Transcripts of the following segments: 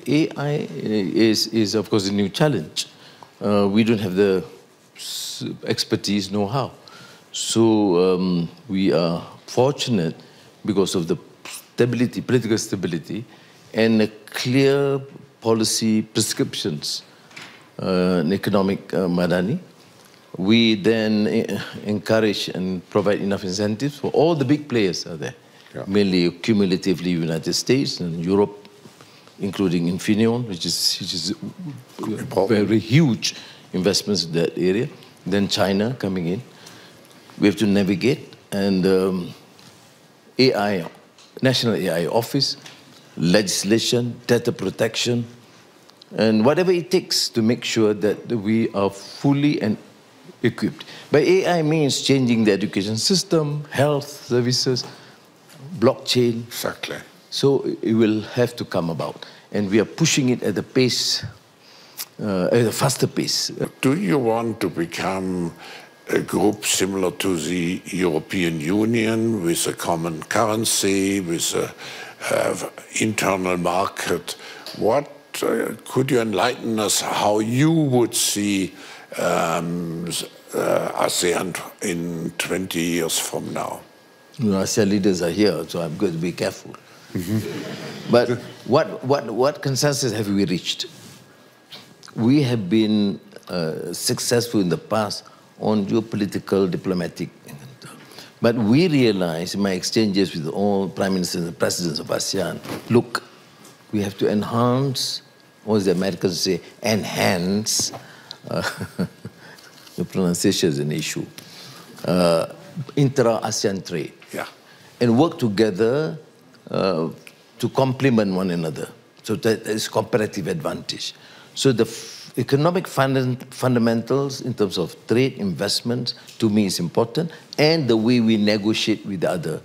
AI is of course a new challenge. We don't have the expertise, know-how. So we are fortunate because of the stability, political stability, and clear policy prescriptions in economic Madani. We then encourage and provide enough incentives for all the big players are there, mainly cumulatively United States and Europe, including Infineon, which is very huge investments in that area. Then China coming in. We have to navigate, and AI, National AI Office, legislation, data protection, and whatever it takes to make sure that we are fully and equipped. By AI means changing the education system, health services, blockchain. Exactly. So it will have to come about, and we are pushing it at a pace, at a faster pace. Do you want to become a group similar to the European Union with a common currency, with an internal market? What could you enlighten us how you would see ASEAN in 20 years from now? You know, ASEAN leaders are here, so I'm going to be careful. But what consensus have we reached? We have been successful in the past on geopolitical, diplomatic. But we realize in my exchanges with all prime ministers and presidents of ASEAN, look, we have to enhance, or as the Americans say, enhance, the pronunciation is an issue, intra-ASEAN trade. Yeah. And work together to complement one another. So that is comparative advantage. So the economic fundamentals in terms of trade, investments, to me is important, and the way we negotiate with the other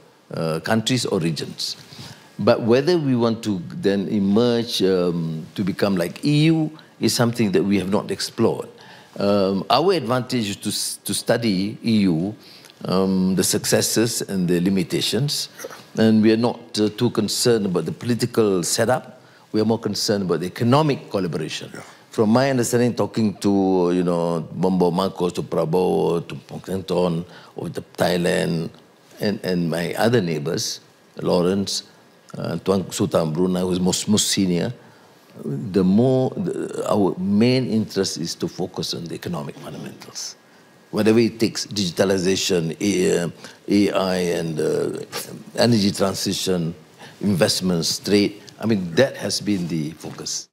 countries or regions. But whether we want to then emerge to become like EU is something that we have not explored. Our advantage is to study EU, the successes and the limitations, and we are not too concerned about the political setup. We are more concerned about the economic collaboration. Yeah. From my understanding, talking to, you know, Bambo Marcos, to Prabowo, to Pongkenton, or to Thailand, and my other neighbors, Lawrence, Tuan Sultan Brunei, who is most senior, our main interest is to focus on the economic fundamentals. Whatever it takes, digitalization, AI, and energy transition, investments, trade, I mean, that has been the focus.